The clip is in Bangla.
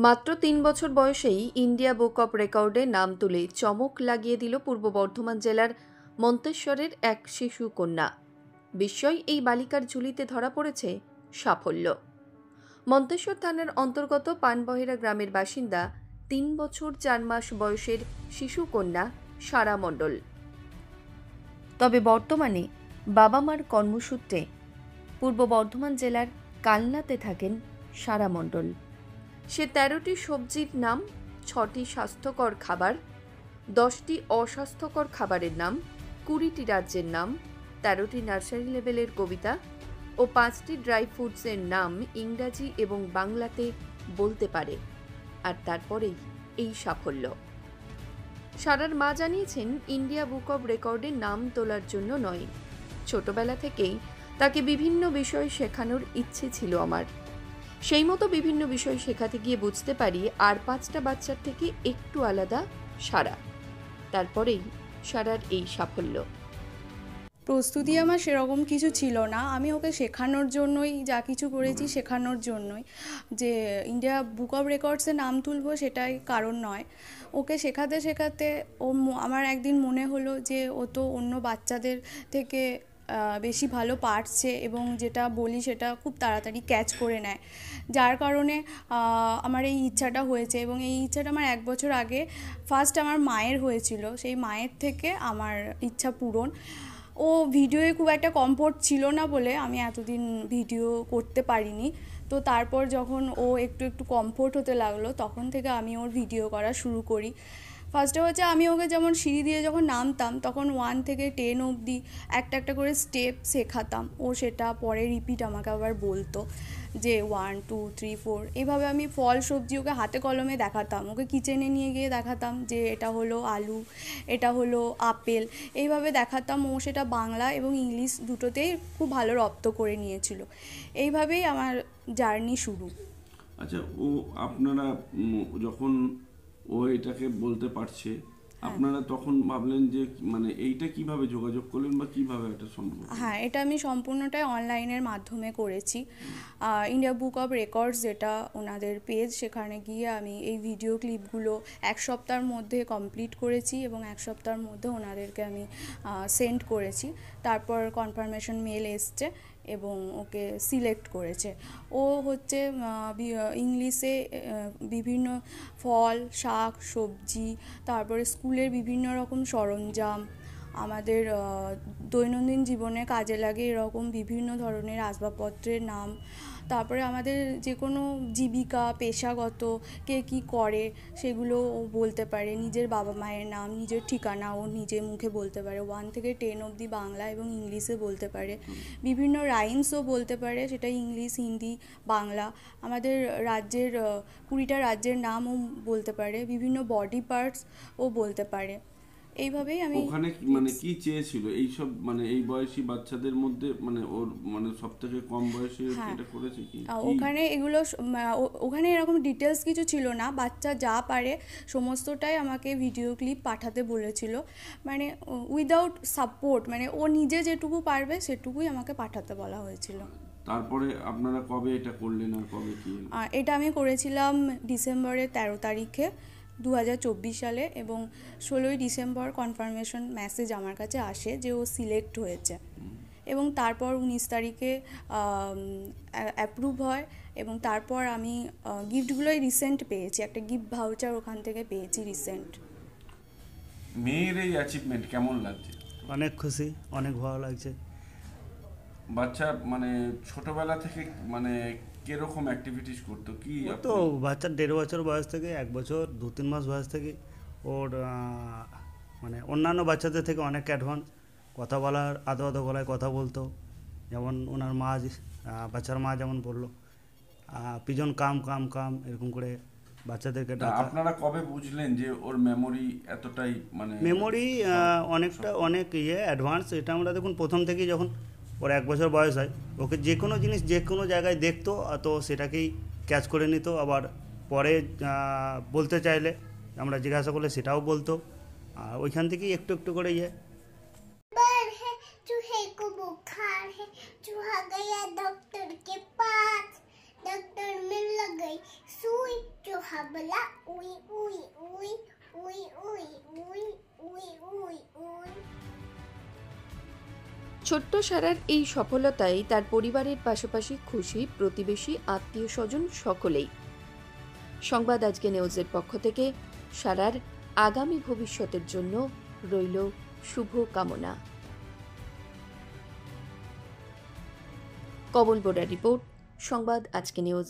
মাত্র ৩ বছর বয়সেই ইন্ডিয়া বুক অব রেকর্ডে নাম তুলে চমক লাগিয়ে দিল পূর্ব বর্ধমান জেলার মন্তেশ্বরের এক শিশু কন্যা। বিস্ময় এই বালিকার ঝুলিতে ধরা পড়েছে সাফল্য। মন্তেশ্বর থানার অন্তর্গত পানবহেরা গ্রামের বাসিন্দা ৩ বছর ৪ মাস বয়সের শিশু কন্যা সারা মণ্ডল। তবে বর্তমানে বাবা মার কর্মসূত্রে পূর্ব বর্ধমান জেলার কালনাতে থাকেন সারা মণ্ডল। সে ১৩টি সবজির নাম, ৬টি স্বাস্থ্যকর খাবার, ১০টি অস্বাস্থ্যকর খাবারের নাম, ২০টি রাজ্যের নাম, ১৩টি নার্সারি লেভেলের কবিতা ও ৫টি ড্রাই ফ্রুটসের নাম ইংরাজি এবং বাংলাতে বলতে পারে। আর তারপরেই এই সাফল্য। সারার মা জানিয়েছেন, ইন্ডিয়া বুক অব রেকর্ডে নাম তোলার জন্য নয়, ছোটবেলা থেকেই তাকে বিভিন্ন বিষয় শেখানোর ইচ্ছে ছিল আমার। সেই মতো বিভিন্ন বিষয় শেখাতে গিয়ে বুঝতে পারি আর ৫টা বাচ্চার থেকে একটু আলাদা সারা। তারপরেই সারার এই সাফল্য। প্রস্তুতি আমার সেরকম কিছু ছিল না, আমি ওকে শেখানোর জন্যই যা কিছু করেছি, শেখানোর জন্যই। যে ইন্ডিয়া বুক অব রেকর্ডসে নাম তুলবো সেটাই কারণ নয়। ওকে শেখাতে শেখাতে আমার একদিন মনে হলো যে ও তো অন্য বাচ্চাদের থেকে বেশি ভালো পারছে এবং যেটা বলি সেটা খুব তাড়াতাড়ি ক্যাচ করে নেয়, যার কারণে আমার এই ইচ্ছাটা হয়েছে। এবং এই ইচ্ছাটা আমার ১ বছর আগে ফার্স্ট আমার মায়ের হয়েছিল, সেই মায়ের থেকে আমার ইচ্ছা পূরণ। ও ভিডিওয়ে খুব একটা কমফোর্ট ছিল না বলে আমি এতদিন ভিডিও করতে পারিনি। তো তারপর যখন ও একটু একটু কমফোর্ট হতে লাগলো, তখন থেকে আমি ওর ভিডিও করা শুরু করি। ফার্স্টে হচ্ছে আমি ওকে যেমন সিঁড়ি দিয়ে যখন নামতাম, তখন 1 থেকে 10 অবধি একটা একটা করে স্টেপ শেখাতাম। ও সেটা পরে রিপিট আমাকে আবার বলতো যে 1 2 3 4। এইভাবে আমি ফল সবজি ওকে হাতে কলমে দেখাতাম, ওকে কিচেনে নিয়ে গিয়ে দেখাতাম যে এটা হলো আলু, এটা হলো আপেল, এইভাবে দেখাতাম। ও সেটা বাংলা এবং ইংলিশ দুটোতেই খুব ভালো রপ্ত করে নিয়েছিল। এইভাবেই আমার জার্নি শুরু। আচ্ছা, আপনারা যখন ও এটাকে বলতে পারছে, আপনারা তখন ভাবলেন যে মানে এইটা কিভাবে যোগাযোগ করলেন বা কিভাবে এটা সম্ভব? হ্যাঁ, এটা আমি সম্পূর্ণটাই অনলাইনের মাধ্যমে করেছি। ইন্ডিয়া বুক অব রেকর্ডস যেটা ওনাদের পেজ, সেখানে গিয়ে আমি এই ভিডিও ক্লিপগুলো ১ সপ্তাহের মধ্যে কমপ্লিট করেছি এবং ১ সপ্তাহের মধ্যে ওনাদেরকে আমি সেন্ড করেছি। তারপর কনফার্মেশন মেল এসছে এবং ওকে সিলেক্ট করেছে। ও হচ্ছে ইংলিশে বিভিন্ন ফল, শাক, সবজি, তারপরে স্কুলের বিভিন্ন রকম সরঞ্জাম, আমাদের দৈনন্দিন জীবনে কাজে লাগে এরকম বিভিন্ন ধরনের আসবাবপত্রের নাম, তারপরে আমাদের যে কোনো জীবিকা, পেশাগত কে কী করে সেগুলো ও বলতে পারে, নিজের বাবা মায়ের নাম, নিজের ঠিকানা ও নিজের মুখে বলতে পারে, 1 থেকে 10 অবধি বাংলা এবং ইংলিশে বলতে পারে, বিভিন্ন রাইমসও বলতে পারে, সেটা ইংলিশ, হিন্দি, বাংলা, আমাদের রাজ্যের 20টা রাজ্যের নামও বলতে পারে, বিভিন্ন বডি পার্টস ও বলতে পারে। এইভাবেই আমি ওখানে মানে কি চেয়েছিল এই সব, মানে এই বয়সী বাচ্চাদের মধ্যে, মানে ওর মানে সবথেকে কম বয়সে এটা করেছে কি? ওখানে এগুলো ওখানে এরকম ডিটেলস কিছু ছিল না, বাচ্চা যা পারে সমস্তটাই আমাকে ভিডিও ক্লিপ পাঠাতে বলেছিল, মানে উইদাউট সাপোর্ট, মানে ও নিজে যেটুকু পারবে সেটুকুই আমাকে পাঠাতে বলা হয়েছিল। তারপরে আপনারা কবে এটা করলেন আর কবে কি? এটা আমি করেছিলাম ডিসেম্বরের 13 তারিখে 2024 সালে এবং 16ই ডিসেম্বর কনফার্মেশন মেসেজ আমার কাছে আসে যে ও সিলেক্ট হয়েছে এবং তারপর 19 তারিখে অ্যাপ্রুভ হয় এবং তারপর আমি গিফটগুলোই রিসেন্ট পেয়েছি, একটা গিফট ভাউচার ওখান থেকে পেয়েছি রিসেন্ট। মেয়ের এই অ্যাচিভমেন্ট কেমন লাগছে? অনেক খুশি, অনেক ভালো লাগছে। বাচ্চা মানে ছোটবেলা থেকে মানে কিরকম অ্যাক্টিভিটিস করতো কি? তো বাচ্চার 1.5 বছর বয়স থেকে 1 বছর 2-3 মাস বয়স থেকে ওর মানে অন্যান্য বাচ্চাদের থেকে অনেক অ্যাডভান্স, কথা বলার আদো আদো গলায় কথা বলতো। যেমন ওনার মা, বাচ্চার মা যেমন বললো পিজন কাম কাম কাম, এরকম করে বাচ্চাদেরকে ডাকা। আপনারা কবে বুঝলেন যে ওর মেমোরি এতটাই, মানে মেমোরি অনেকটা অনেক অ্যাডভান্স? এটা আমরা দেখুন প্রথম থেকেই যখন ওর 1 বছর বয়স হয়, ওকে যে কোনো জিনিস যে কোনো জায়গায় দেখতো তো সেটাকেই ক্যাচ করে নিত, আবার পরে বলতে চাইলে আমরা জিজ্ঞাসা করলে সেটাও বলতো, আর ওইখান থেকেই একটু একটু করে डॉक्टर के पास, डॉक्टर में लग गई सुई, जो হাবলা উই উই উই উই উই উই উই উই উই। ছোট্ট সারার এই সফলতায় তার পরিবারের পাশাপাশি খুশি প্রতিবেশী, আত্মীয় স্বজন সকলেই। সংবাদ আজকে নিউজের পক্ষ থেকে সারার আগামী ভবিষ্যতের জন্য রইল শুভ কামনা। কমল বোরা রিপোর্ট, সংবাদ আজকে নিউজ।